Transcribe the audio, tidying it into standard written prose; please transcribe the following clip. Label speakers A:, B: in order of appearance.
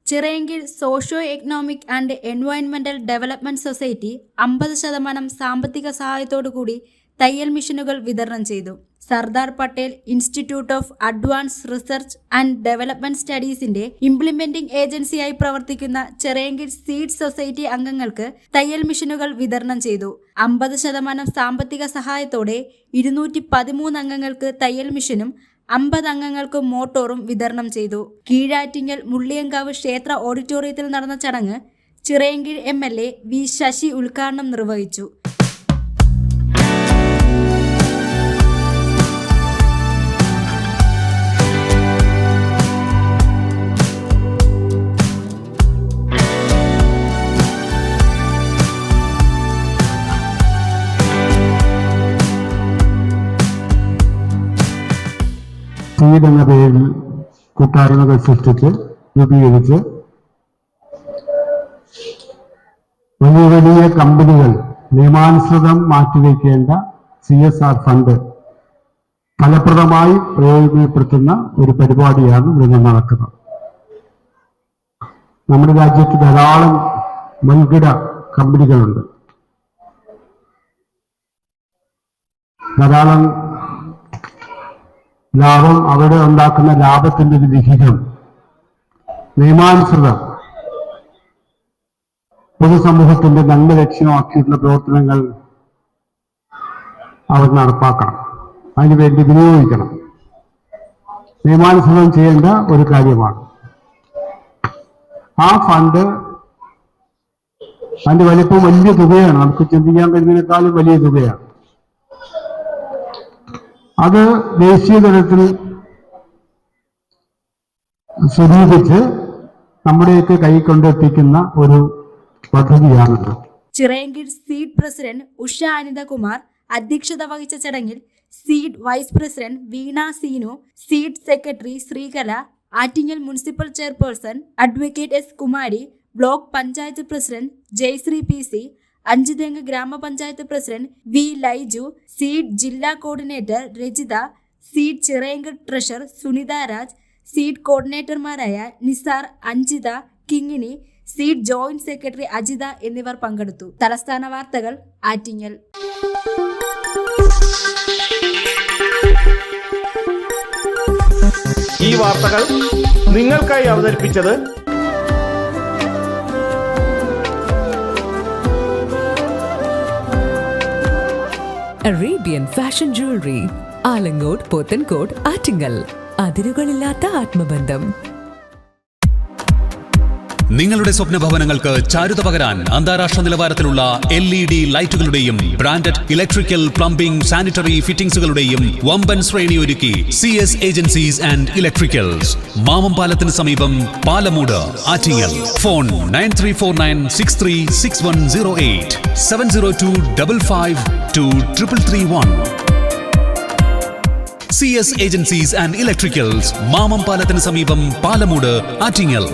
A: Chirayinkeezhu socio economic and എൻവയോൺമെന്റൽ development society 50% സാമ്പത്തിക സഹായത്തോടുകൂടി തയ്യൽ മെഷീനുകൾ വിതരണം ചെയ്തു. Sardar Patel institute of advance research and development സ്റ്റഡീസിന്റെ ഇംപ്ലിമെന്റിംഗ് ഏജൻസിയായി പ്രവർത്തിക്കുന്ന ചിറയൻകീഴ് സീഡ് സൊസൈറ്റി അംഗങ്ങൾക്ക് തയ്യൽ മെഷീനുകൾ വിതരണം ചെയ്തു. 50% സാമ്പത്തിക സഹായത്തോടെ 213 അംഗങ്ങൾക്ക് തയ്യൽ മെഷീനും 50 അംഗങ്ങൾക്ക് മോട്ടോറും വിതരണം ചെയ്തു. കീഴാറ്റിങ്ങൽ മുള്ളിയങ്കാവ് ക്ഷേത്ര ഓഡിറ്റോറിയത്തിൽ നടന്ന ചടങ്ങ് ചിറയൻകീഴ് MLA വി ശശി ഉദ്ഘാടനം നിർവഹിച്ചു.
B: സീഡ് എന്ന പേരിൽ കൂട്ടായ്മകൾ സൃഷ്ടിച്ച് രൂപീകരിച്ച് വലിയ വലിയ കമ്പനികൾ നിയമാനുസൃതം മാറ്റിവെക്കേണ്ട CSR ഫണ്ട് ഫലപ്രദമായി പ്രയോജനപ്പെടുത്തുന്ന ഒരു പരിപാടിയാണ് ഇവിടെ നടക്കുന്നത്. നമ്മുടെ രാജ്യത്ത് ധാരാളം വൻകിട കമ്പനികളുണ്ട്. ധാരാളം ലാഭം, അവിടെ ഉണ്ടാക്കുന്ന ലാഭത്തിന്റെ ഒരു വിഹിതം നിയമാനുസൃതം പൊതുസമൂഹത്തിന്റെ നന്മ ലക്ഷ്യമാക്കിയിട്ടുള്ള പ്രവർത്തനങ്ങൾ അവർ നടപ്പാക്കണം, അതിനുവേണ്ടി വിനിയോഗിക്കണം. നിയമാനുസൃതം ചെയ്യേണ്ട ഒരു കാര്യമാണ്. ആ ഫണ്ട് അതിന്റെ വലിപ്പം വലിയ തുകയാണ്, നമുക്ക് ചിന്തിക്കാൻ കഴിയുന്നതിനേക്കാളും വലിയ തുകയാണ്. അത് ദേശീയ തലത്തിൽ സ്വരൂപിച്ച് നമ്മുടെയൊക്കെ കൈ കൊണ്ടെത്തിക്കുന്ന ഒരു പദ്ധതിയാണിത്.
A: ചിറയൻകീഴ് സീഡ് പ്രസിഡന്റ് ഉഷ അനിതകുമാർ അധ്യക്ഷത വഹിച്ച ചടങ്ങിൽ SEED vice president Veena Seenu, SEED secretary Sreekala, Attingal municipal chairperson advocate S Kumari, block panchayat president Jayasree PC, Anchuthengu ഗ്രാമപഞ്ചായത്ത് പ്രസിഡന്റ് V ലൈജു, സീഡ് ജില്ലാ coordinator Rajitha, SEED Chirayinkeezhu treasurer Sunitha Raj, SEED കോർഡിനേറ്റർമാരായ Nisar, Anjitha, Kingini, SEED joint secretary Ajitha എന്നിവർ പങ്കെടുത്തു. തലസ്ഥാന വാർത്തകൾ ആറ്റിങ്ങൽ.
C: ഈ വാർത്തകൾ നിങ്ങൾക്കായി അവതരിപ്പിച്ചത്
D: Arabian fashion jewellery, Alangode, Pothencode, Attingal. അതിരുകളില്ലാത്ത ആത്മബന്ധം.
E: നിങ്ങളുടെ സ്വപ്ന ഭവനങ്ങൾക്ക് ചാരുത പകരാൻ അന്താരാഷ്ട്ര നിലവാരത്തിലുള്ള LED ലൈറ്റുകളുടെയും ബ്രാൻഡഡ് ഇലക്ട്രിക്കൽ, പ്ലംബിംഗ്, സാനിറ്ററി ഫിറ്റിംഗ്സുകളുടെയും വമ്പൻ ശ്രേണി ഒരുക്കി CS ഏജൻസീസ് ആൻഡ് ഇലക്ട്രിക്കൽസ്, മാമംപാലത്തിന് സമീപം, Palamoodu, Attingal. Phone 9349636108 702552331. CS agencies and electricals, മാമംപാലത്തിന് സമീപം, പാലമൂട്, ആറ്റിങ്ങൽ.